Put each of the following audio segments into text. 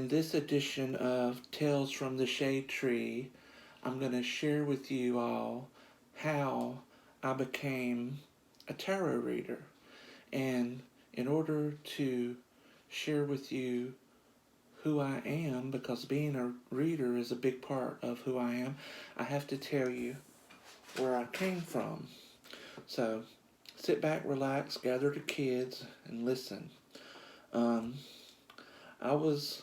In this edition of Tales from the Shade Tree, I'm going to share with you all how I became a tarot reader. And in order to share with you who I am, because being a reader is a big part of who I am, I have to tell you where I came from. So sit back, relax, gather the kids, and listen. Um, I was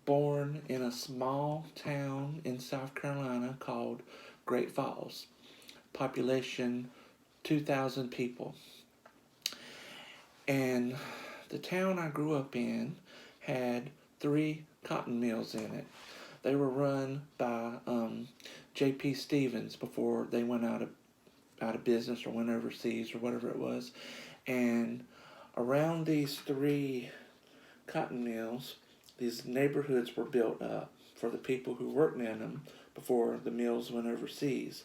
born in a small town in South Carolina called Great Falls. Population 2,000 people. And the town I grew up in had 3 cotton mills in it. They were run by J.P. Stevens before they went out of business or went overseas or whatever it was. And around these 3 cotton mills, these neighborhoods were built up for the people who worked in them before the mills went overseas.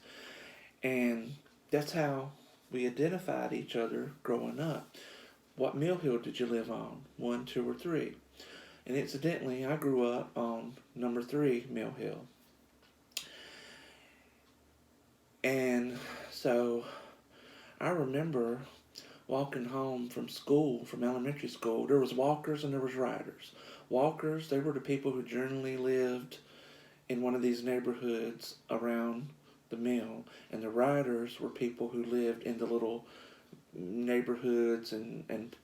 And that's how we identified each other growing up. What mill hill did you live on? 1, 2, or 3? And incidentally, I grew up on number 3 Mill Hill. And so I remember walking home from school, from elementary school. There was walkers and there was riders. Walkers, they were the people who generally lived in one of these neighborhoods around the mill, and the riders were people who lived in the little neighborhoods and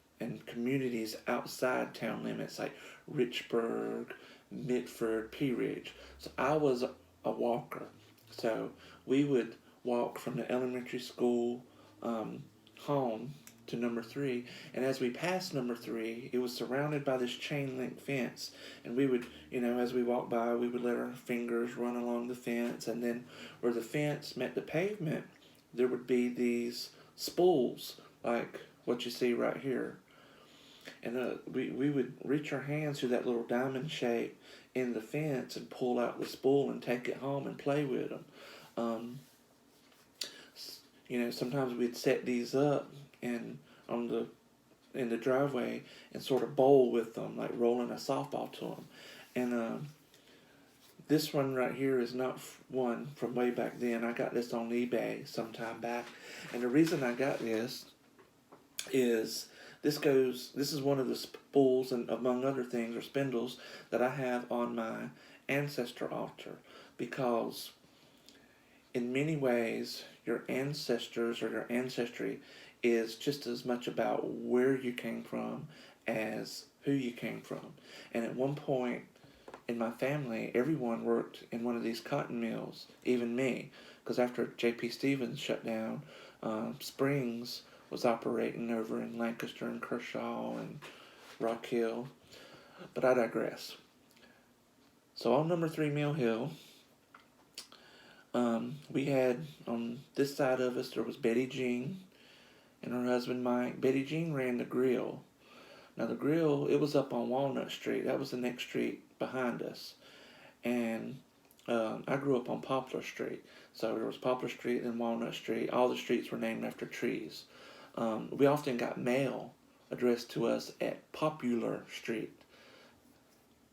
communities outside town limits, like Richburg, Mitford, Pea Ridge. So I was a walker. So we would walk from the elementary school home to number 3, and as we passed number 3, it was surrounded by this chain link fence, and we would, as we walked by, we would let our fingers run along the fence, and then where the fence met the pavement, there would be these spools, like what you see right here, and we would reach our hands through that little diamond shape in the fence and pull out the spool and take it home and play with them. Sometimes we'd set these up and in the driveway and sort of bowl with them, like rolling a softball to them. And this one right here is not one from way back then. I got this on eBay some time back, and the reason I got this is this is one of the spools, and among other things, or spindles, that I have on my ancestor altar, because in many ways your ancestors or your ancestry is just as much about where you came from as who you came from. And at one point in my family, everyone worked in one of these cotton mills, even me, because after J.P. Stevens shut down, Springs was operating over in Lancaster and Kershaw and Rock Hill. But I digress. So on number 3 Mill Hill, we had on this side of us, there was Betty Jean and her husband Mike. Betty Jean ran the grill. Now the grill, it was up on Walnut Street. That was the next street behind us. And I grew up on Poplar Street. So there was Poplar Street and Walnut Street. All the streets were named after trees. We often got mail addressed to us at Popular Street.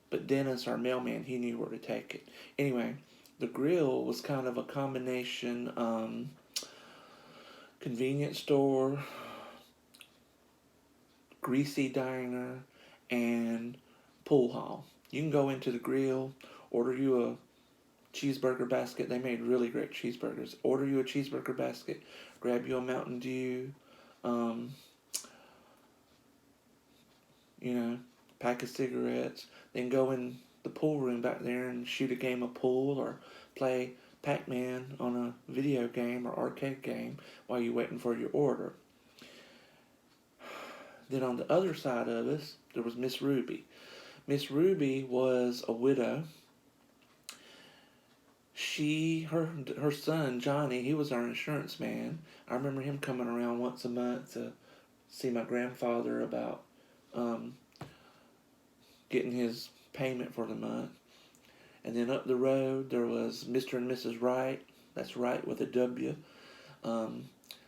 But Dennis, our mailman, he knew where to take it. Anyway, the grill was kind of a combination convenience store, greasy diner, and pool hall. You can go into the grill, order you a cheeseburger basket. They made really great cheeseburgers. Order you a cheeseburger basket, grab you a Mountain Dew, pack of cigarettes, then go in the pool room back there and shoot a game of pool or play Pac-Man on a video game or arcade game while you're waiting for your order. Then on the other side of us, there was Miss Ruby. Miss Ruby was a widow. Her son, Johnny, he was our insurance man. I remember him coming around once a month to see my grandfather about getting his payment for the month. And then up the road, there was Mr. and Mrs. Wright. That's Wright with a W.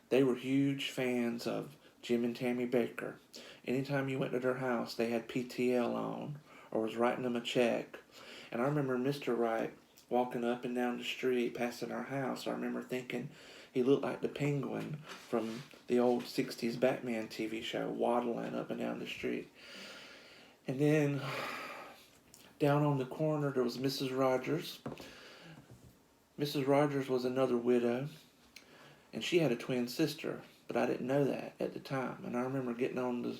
They were huge fans of Jim and Tammy Baker. Anytime you went to their house, they had PTL on, or was writing them a check. And I remember Mr. Wright walking up and down the street passing our house. I remember thinking he looked like the Penguin from the old 60s Batman TV show, waddling up and down the street. And then down on the corner there was Mrs. Rogers. Mrs. Rogers was another widow, and she had a twin sister, but I didn't know that at the time. And I remember getting on the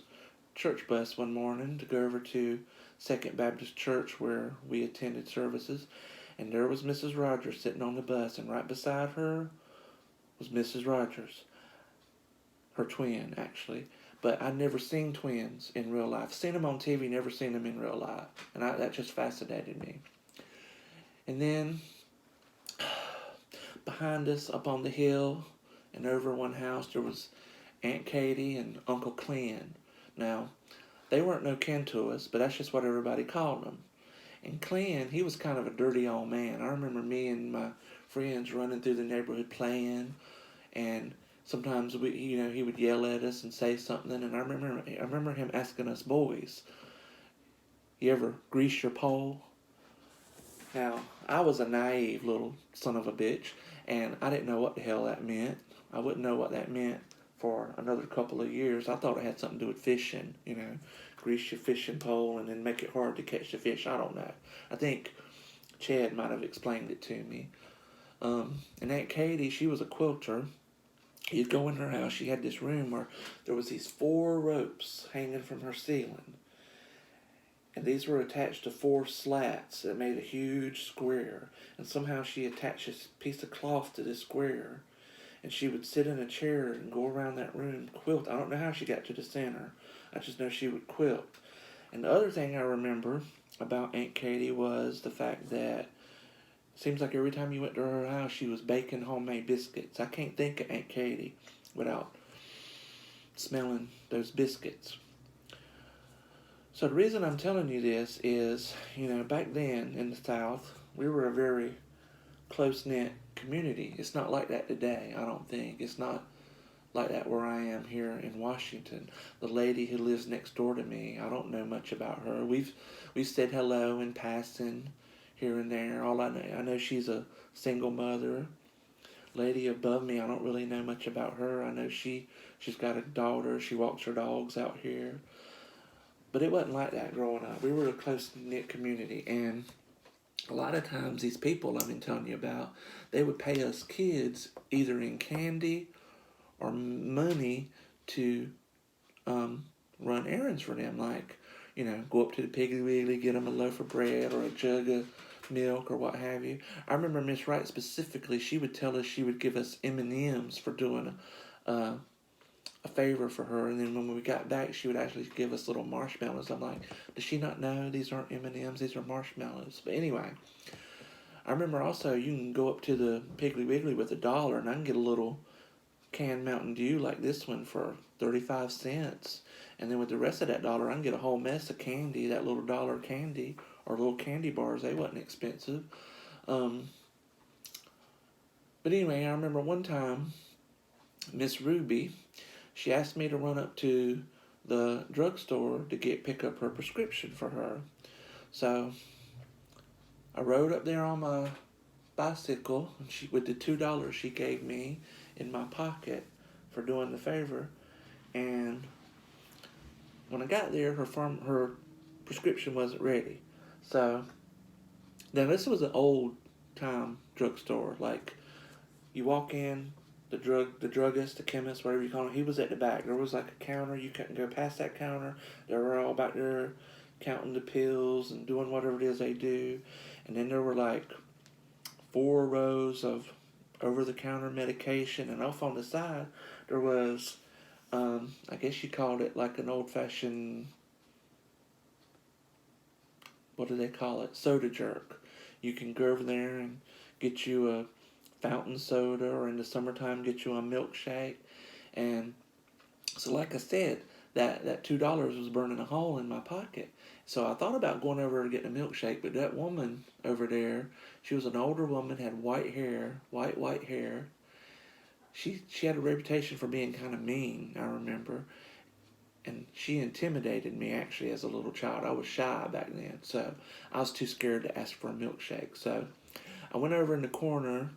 church bus one morning to go over to Second Baptist Church where we attended services, and there was Mrs. Rogers sitting on the bus, and right beside her was Mrs. Rogers, her twin, actually. But I'd never seen twins in real life. Seen them on TV, never seen them in real life. And that just fascinated me. And then behind us up on the hill and over one house there was Aunt Katie and Uncle Clem. Now, they weren't no kin to us, but that's just what everybody called them. And Clem, he was kind of a dirty old man. I remember me and my friends running through the neighborhood playing, and sometimes he would yell at us and say something. And I remember him asking us boys, "You ever grease your pole?" Now, I was a naive little son of a bitch, and I didn't know what the hell that meant. I wouldn't know what that meant for another couple of years. I thought it had something to do with fishing, grease your fishing pole and then make it hard to catch the fish. I don't know. I think Chad might have explained it to me. And Aunt Katie, she was a quilter. You'd go in her house, she had this room where there was these 4 ropes hanging from her ceiling. And these were attached to 4 slats that made a huge square. And somehow she attached a piece of cloth to this square. And she would sit in a chair and go around that room, quilt. I don't know how she got to the center. I just know she would quilt. And the other thing I remember about Aunt Katie was the fact that it seems like every time you went to her house, she was baking homemade biscuits. I can't think of Aunt Katie without smelling those biscuits. So the reason I'm telling you this is, back then in the South, we were a very close-knit community. It's not like that today, I don't think. It's not like that where I am here in Washington. The lady who lives next door to me, I don't know much about her. We've said hello in passing here and there. All I know she's a single mother. Lady above me, I don't really know much about her. I know she's got a daughter. She walks her dogs out here. But it wasn't like that growing up. We were a close-knit community, and a lot of times these people I've been telling you about, they would pay us kids either in candy or money to run errands for them, like, go up to the Piggly Wiggly, get them a loaf of bread or a jug of milk or what have you. I remember Miss Wright specifically, she would tell us she would give us M&Ms for doing a favor for her, and then when we got back she would actually give us little marshmallows. I'm like, does she not know these aren't M&Ms, these are marshmallows? But anyway, I remember also you can go up to the Piggly Wiggly with $1 and I can get a little canned Mountain Dew like this one for 35 cents, and then with the rest of that $1 I can get a whole mess of candy, that little $1 candy or little candy bars. They wasn't expensive. But anyway, I remember one time Miss Ruby, she asked me to run up to the drugstore to pick up her prescription for her. So I rode up there on my bicycle, and with the $2 she gave me in my pocket for doing the favor. And when I got there, her prescription wasn't ready. So now this was an old time drugstore. Like, you walk in, the druggist, the chemist, whatever you call him, he was at the back. There was like a counter. You couldn't go past that counter. They were all back there counting the pills and doing whatever it is they do. And then there were like 4 rows of over-the-counter medication. And off on the side, there was, I guess you called it like an old-fashioned, what do they call it? Soda jerk. You can go over there and get you a fountain soda, or in the summertime get you a milkshake. And so like I said, that $2 was burning a hole in my pocket. So I thought about going over to get a milkshake, but that woman over there, she was an older woman, had white hair. She had a reputation for being kind of mean, I remember. and she intimidated me actually as a little child. I was shy back then, so I was too scared to ask for a milkshake. So I went over in the corner,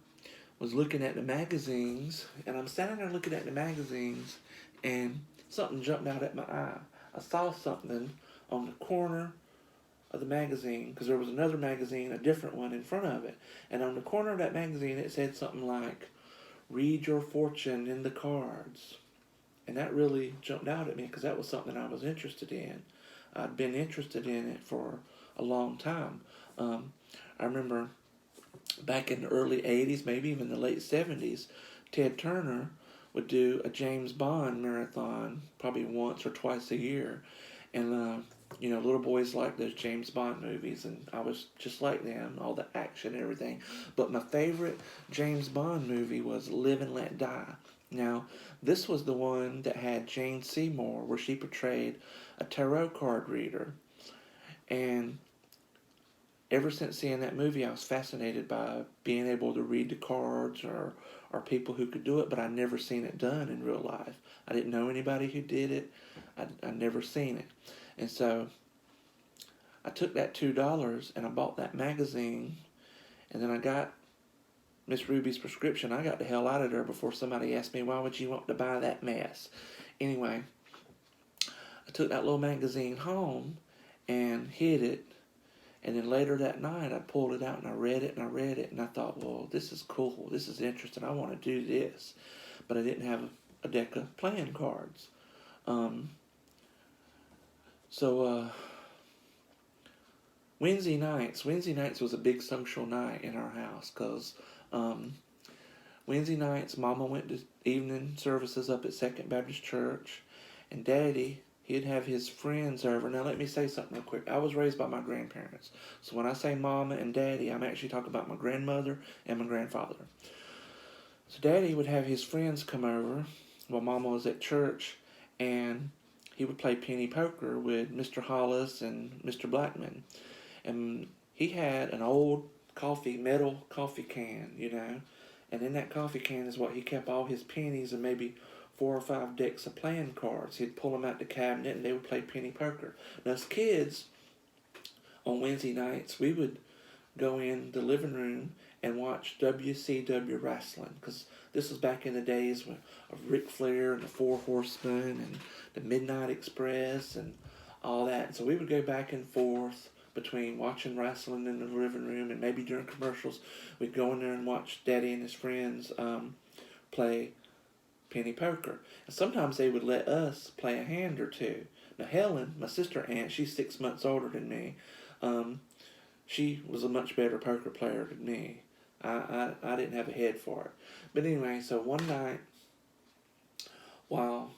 was looking at the magazines, and I'm standing there looking at the magazines, and something jumped out at my eye. I saw something on the corner of the magazine, because there was another magazine, a different one, in front of it. And on the corner of that magazine, it said something like, "Read your fortune in the cards." And that really jumped out at me because that was something I was interested in. I'd been interested in it for a long time. I remember back in the early 80s, maybe even the late 70s, Ted Turner would do a James Bond marathon probably once or twice a year. And, little boys like those James Bond movies, and I was just like them, all the action and everything. But my favorite James Bond movie was Live and Let Die. Now, this was the one that had Jane Seymour, where she portrayed a tarot card reader. And ever since seeing that movie, I was fascinated by being able to read the cards or people who could do it, but I'd never seen it done in real life. I didn't know anybody who did it. I'd never seen it. And so I took that $2 and I bought that magazine, and then I got Miss Ruby's prescription. I got the hell out of there before somebody asked me, why would you want to buy that mess? Anyway, I took that little magazine home and hid it. And then later that night, I pulled it out and I read it and I read it. And I thought, well, this is cool. This is interesting. I want to do this. But I didn't have a deck of playing cards. Wednesday nights was a big social night in our house because Wednesday nights, Mama went to evening services up at Second Baptist Church, and Daddy, he'd have his friends over. Now, let me say something real quick. I was raised by my grandparents. So when I say Mama and Daddy, I'm actually talking about my grandmother and my grandfather. So Daddy would have his friends come over while Mama was at church, and he would play penny poker with Mr. Hollis and Mr. Blackman. And he had an old metal coffee can, and in that coffee can is what he kept all his pennies and maybe 4 or 5 decks of playing cards. He'd pull them out the cabinet and they would play penny poker. Now, as kids, on Wednesday nights, we would go in the living room and watch WCW wrestling, because this was back in the days of Ric Flair and the Four Horsemen and the Midnight Express and all that. And so we would go back and forth between watching wrestling in the living room, and maybe during commercials, we'd go in there and watch Daddy and his friends play penny poker. And sometimes they would let us play a hand or two. Now, Helen, my sister Aunt, she's 6 months older than me. She was a much better poker player than me. I didn't have a head for it. But anyway, so one night, while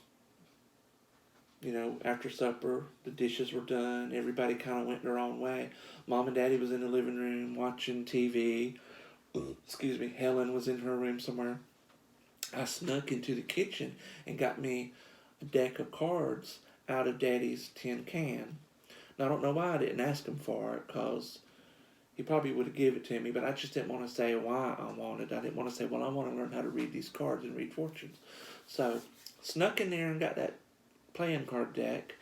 after supper, the dishes were done, everybody kind of went their own way. Mom and Daddy was in the living room watching TV. Excuse me, Helen was in her room somewhere. I snuck into the kitchen and got me a deck of cards out of Daddy's tin can. Now, I don't know why I didn't ask him for it, because he probably would have given it to me, but I just didn't want to say why I wanted. I didn't want to say, well, I want to learn how to read these cards and read fortunes. So, snuck in there and got that playing card deck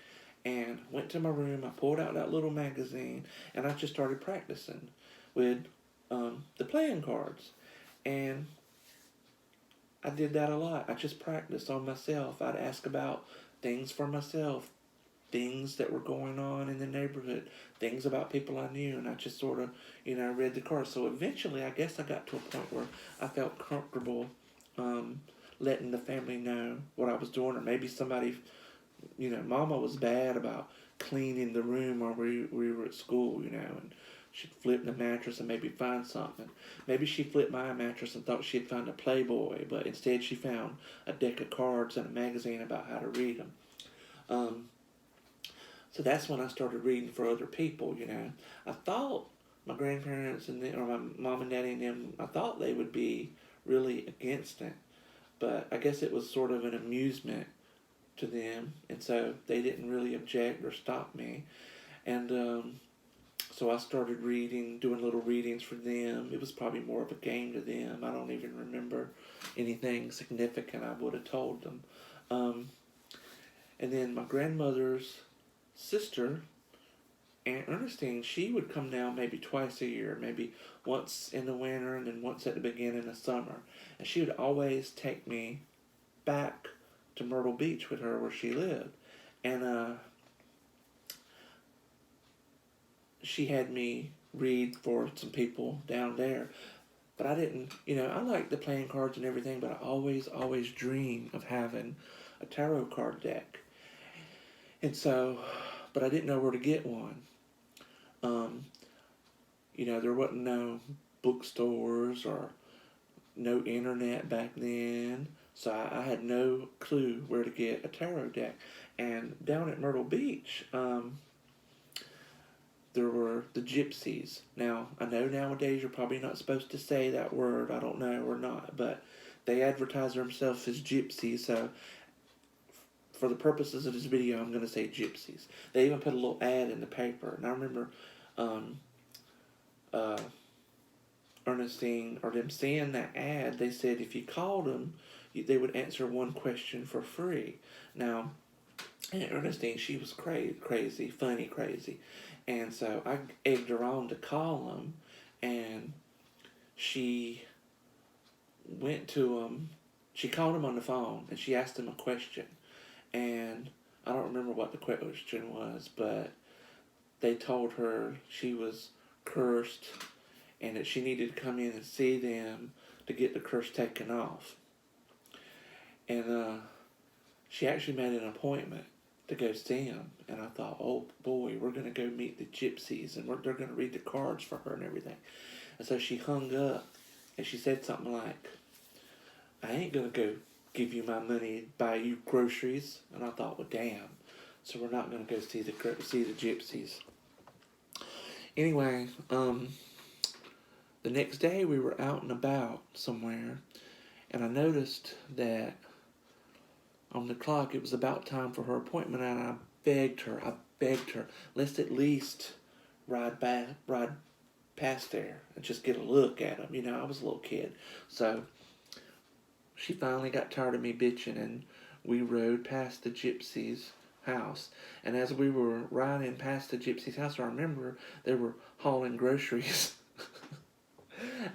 and went to my room. I pulled out that little magazine and I just started practicing with the playing cards. And I did that a lot. I just practiced on myself. I'd ask about things for myself, things that were going on in the neighborhood, things about people I knew, and I just sort of, read the cards. So eventually, I guess I got to a point where I felt comfortable letting the family know what I was doing, or maybe somebody, Mama was bad about cleaning the room while we were at school, and she'd flip the mattress and maybe find something. Maybe she flipped my mattress and thought she'd found a Playboy, but instead she found a deck of cards and a magazine about how to read them. So that's when I started reading for other people, I thought my grandparents or my mom and daddy and them, I thought they would be really against it. But I guess it was sort of an amusement to them, and so they didn't really object or stop me. And so I started doing little readings for them. It was probably more of a game to them. I don't even remember anything significant I would have told them. And then my grandmother's sister, Aunt Ernestine, she would come down maybe twice a year, maybe once in the winter and then once at the beginning of summer. And she would always take me back to Myrtle Beach with her where she lived. And she had me read for some people down there. But I didn't, I liked the playing cards and everything, but I always dreamed of having a tarot card deck. And so, but I didn't know where to get one. There wasn't no bookstores or no internet back then. So I had no clue where to get a tarot deck. And down at Myrtle Beach, there were the gypsies. Now, I know nowadays you're probably not supposed to say that word, I don't know, or not, but they advertise themselves as gypsies, so for the purposes of this video, I'm going to say gypsies. They even put a little ad in the paper, and I remember Ernestine, or them seeing that ad, they said if you called them, they would answer one question for free. Now, Aunt Ernestine, she was crazy, funny, crazy. And so I egged her on to call them, and she went to him. She called him on the phone, and she asked him a question. And I don't remember what the question was, but they told her she was cursed and that she needed to come in and see them to get the curse taken off. And she actually made an appointment to go see him. And I thought, oh boy, we're going to go meet the gypsies, and they're going to read the cards for her and everything. And so she hung up, and she said something like, I ain't going to go give you my money, buy you groceries. And I thought, well, damn. So we're not going to go see the gypsies. Anyway, the next day we were out and about somewhere, and I noticed that on the clock it was about time for her appointment, and I begged her, let's at least ride past there and just get a look at them. I was a little kid. So she finally got tired of me bitching, and we rode past the gypsies' house. And as we were riding past the gypsies' house, I remember they were hauling groceries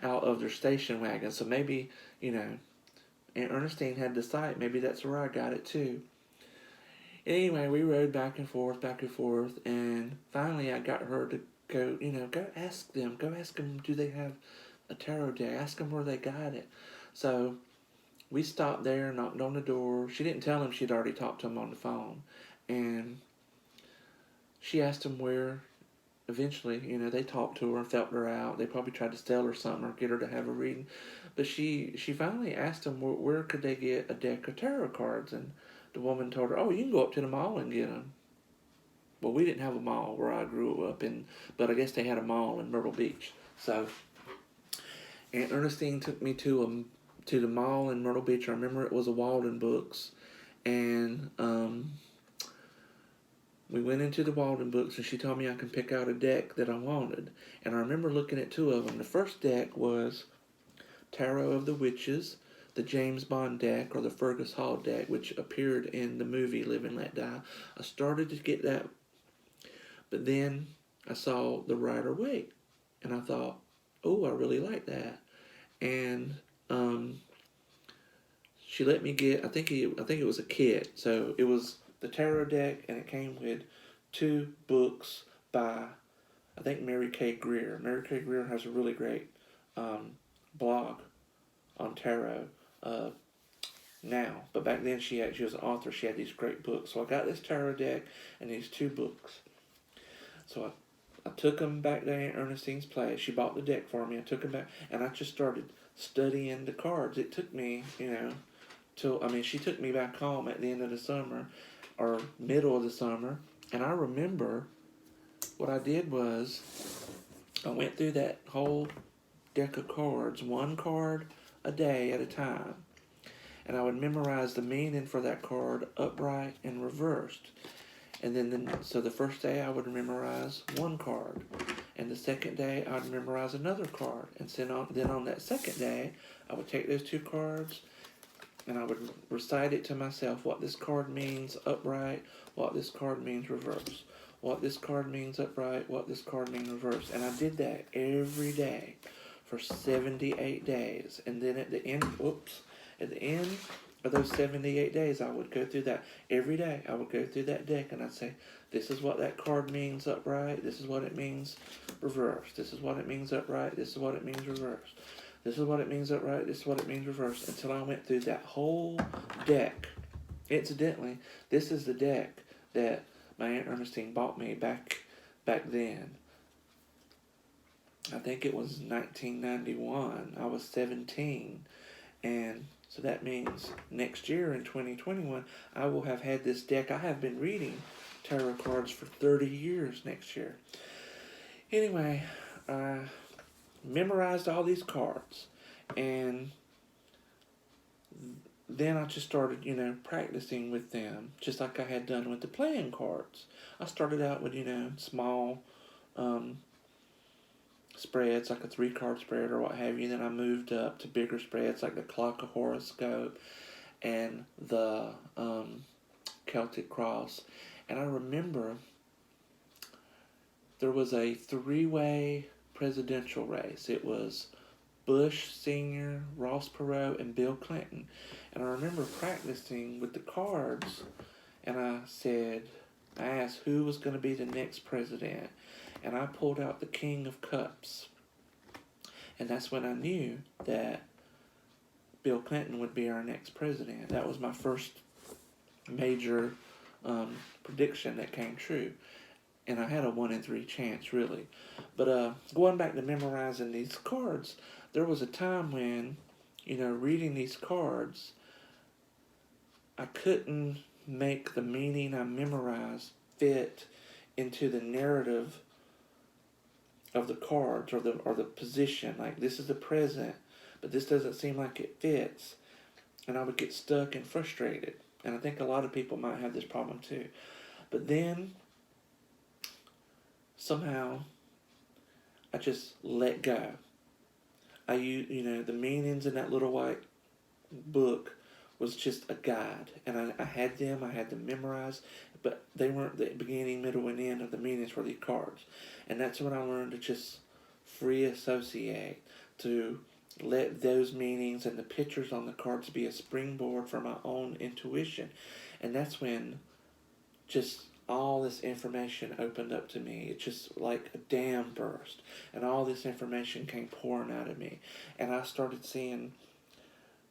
out of their station wagon. So maybe, Aunt Ernestine had the sight. Maybe that's where I got it too. Anyway, we rode back and forth, and finally I got her to go ask them, do they have a tarot deck? Ask them where they got it. So we stopped there, knocked on the door. She didn't tell him she'd already talked to him on the phone. And she asked him where. Eventually, they talked to her and felt her out. They probably tried to sell her something or get her to have a reading. But she finally asked him where could they get a deck of tarot cards. And the woman told her, oh, you can go up to the mall and get them. Well, we didn't have a mall where I grew up, but I guess they had a mall in Myrtle Beach. So Aunt Ernestine took me to the mall in Myrtle Beach. I remember it was a Walden Books. And we went into the Walden Books, and she told me I could pick out a deck that I wanted. And I remember looking at two of them. The first deck was Tarot of the Witches, the James Bond deck, or the Fergus Hall deck, which appeared in the movie Live and Let Die. I started to get that, but then I saw the Rider-Waite, and I thought, oh, I really like that. And she let me get, I think it was a kit. So it was the tarot deck, and it came with 2 books by, I think, Mary K. Greer. Mary K. Greer has a really great blog on tarot now. But back then she was an author. She had these great books. So I got this tarot deck and these 2 books. So I took them back to Aunt Ernestine's place. She bought the deck for me. I took them back, and I just started studying the cards. It took me, she took me back home at the end of the summer, or middle of the summer, and I remember what I did was I went through that whole deck of cards, 1 card a day at a time, and I would memorize the meaning for that card upright and reversed. And then so the first day I would memorize 1 card, and the second day I would memorize another card, and then on that second day I would take those 2 cards and I would recite it to myself, what this card means upright, what this card means reverse, what this card means upright, what this card means reverse. And I did that every day for 78 days. And then at the end of those 78 days, I would go through that every day. I would go through that deck and I'd say, this is what that card means upright, this is what it means reverse, this is what it means upright, this is what it means reverse. This is what it means upright, this is what it means reverse, until I went through that whole deck. Incidentally, this is the deck that my Aunt Ernestine bought me back then. I think it was 1991. I was 17. And so that means next year in 2021, I will have had this deck. I have been reading tarot cards for 30 years next year. Anyway, I memorized all these cards, and then I just started, practicing with them, just like I had done with the playing cards. I started out with, small spreads, like a 3-card spread or what have you. Then I moved up to bigger spreads, like the Clock of Horoscope and the Celtic Cross. And I remember there was a 3-way presidential race. It was Bush Sr., Ross Perot, and Bill Clinton. And I remember practicing with the cards, and I asked who was going to be the next president. And I pulled out the King of Cups. And that's when I knew that Bill Clinton would be our next president. That was my first major prediction that came true. And I had a 1 in 3 chance, really. But going back to memorizing these cards, there was a time when, reading these cards, I couldn't make the meaning I memorized fit into the narrative of the cards or the position. Like, this is the present, but this doesn't seem like it fits. And I would get stuck and frustrated. And I think a lot of people might have this problem too. But then somehow I just let go. I used, the meanings in that little white book was just a guide, and I had them memorized, but they weren't the beginning, middle, and end of the meanings for these cards. And that's when I learned to just free associate, to let those meanings and the pictures on the cards be a springboard for my own intuition. And that's when just all this information opened up to me. It's just like a dam burst, and all this information came pouring out of me. And I started seeing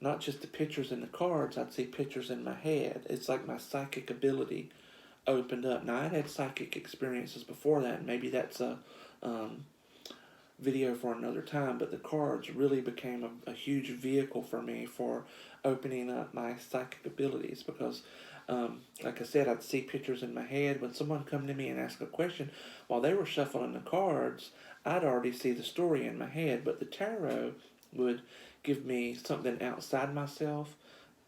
not just the pictures in the cards, I'd see pictures in my head. It's like my psychic ability opened up. Now, I'd had psychic experiences before that, and maybe that's a video for another time, but the cards really became a huge vehicle for me for opening up my psychic abilities, because like I said, I'd see pictures in my head. When someone come to me and ask a question, while they were shuffling the cards, I'd already see the story in my head, but the tarot would give me something outside myself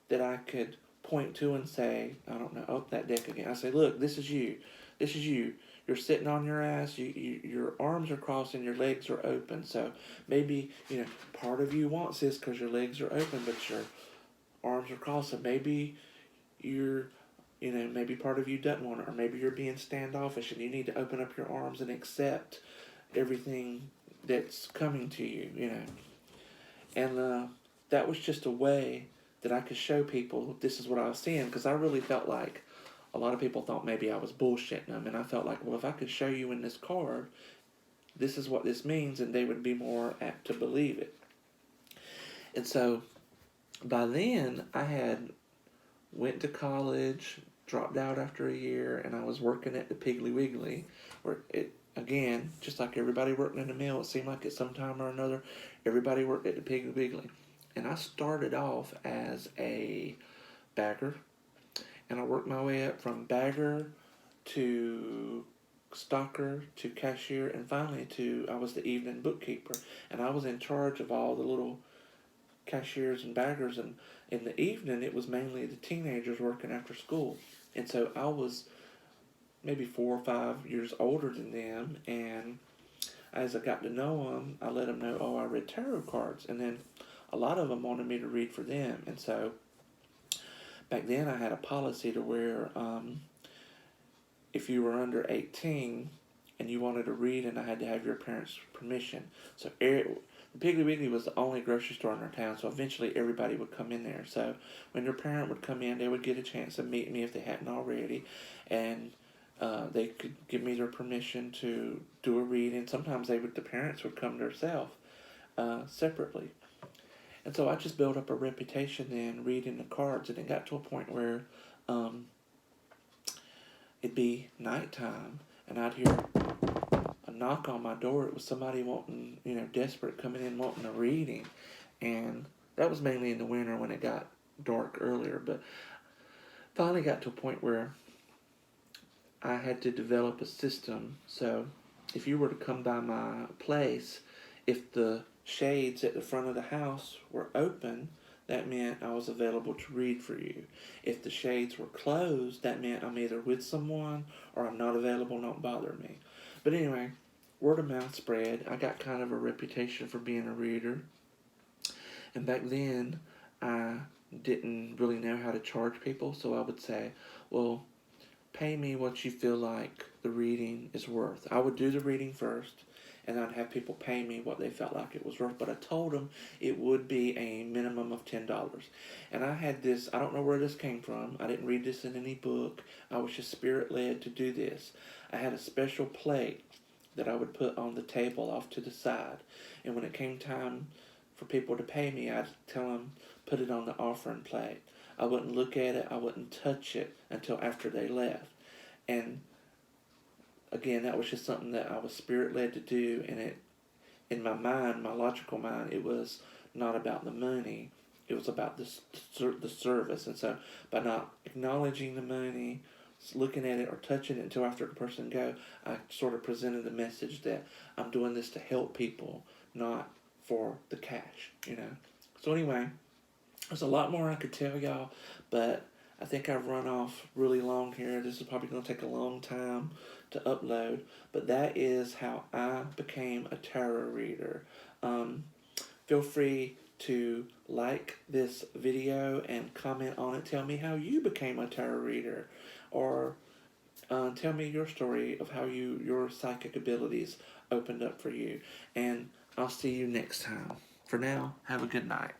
that I could point to and say, I don't know, oh, that deck again. I say, look, this is you. This is you. You're sitting on your ass, your arms are crossed and your legs are open. So maybe, part of you wants this because your legs are open, but your arms are crossed. So maybe maybe part of you doesn't want it, or maybe you're being standoffish and you need to open up your arms and accept everything that's coming to you, And that was just a way that I could show people this is what I was seeing, because I really felt like a lot of people thought maybe I was bullshitting them, and I felt like, well, if I could show you in this card, this is what this means, and they would be more apt to believe it. And so by then, I had went to college, dropped out after a year, and I was working at the Piggly Wiggly, where it, again, just like everybody working in the mill, it seemed like at some time or another, everybody worked at the Piggly Wiggly. And I started off as a bagger, and I worked my way up from bagger to stocker to cashier, and finally I was the evening bookkeeper. And I was in charge of all the little cashiers and baggers, and in the evening it was mainly the teenagers working after school. And so I was maybe 4 or 5 years older than them, and as I got to know them, I let them know, I read tarot cards, and then a lot of them wanted me to read for them. And so back then I had a policy to where if you were under 18 and you wanted to read, and I had to have your parents' permission. So Piggly Wiggly was the only grocery store in our town, so eventually everybody would come in there. So when your parent would come in, they would get a chance to meet me if they hadn't already, and they could give me their permission to do a reading. Sometimes the parents would come themselves separately. And so I just built up a reputation then reading the cards, and it got to a point where it'd be nighttime, and I'd hear a knock on my door. It was somebody wanting, desperate, coming in wanting a reading. And that was mainly in the winter when it got dark earlier. But finally got to a point where I had to develop a system. So if you were to come by my place, if the shades at the front of the house were open, that meant I was available to read for you. If the shades were closed, that meant I'm either with someone or I'm not available, don't bother me. But anyway, word of mouth spread. I got kind of a reputation for being a reader. And back then, I didn't really know how to charge people, so I would say, well, pay me what you feel like the reading is worth. I would do the reading first, and I'd have people pay me what they felt like it was worth. But I told them it would be a minimum of $10. And I had this, I don't know where this came from. I didn't read this in any book. I was just spirit-led to do this. I had a special plate that I would put on the table off to the side. And when it came time for people to pay me, I'd tell them, put it on the offering plate. I wouldn't look at it. I wouldn't touch it until after they left. And again, that was just something that I was spirit-led to do, and it, in my mind, my logical mind, it was not about the money. It was about the service. And so by not acknowledging the money, looking at it or touching it until after the person go, I sort of presented the message that I'm doing this to help people, not for the cash, So anyway, there's a lot more I could tell y'all, but I think I've run off really long here. This is probably going to take a long time to upload, but that is how I became a tarot reader. Feel free to like this video and comment on it. Tell me how you became a tarot reader, or tell me your story of how your psychic abilities opened up for you. And I'll see you next time. For now, have a good night.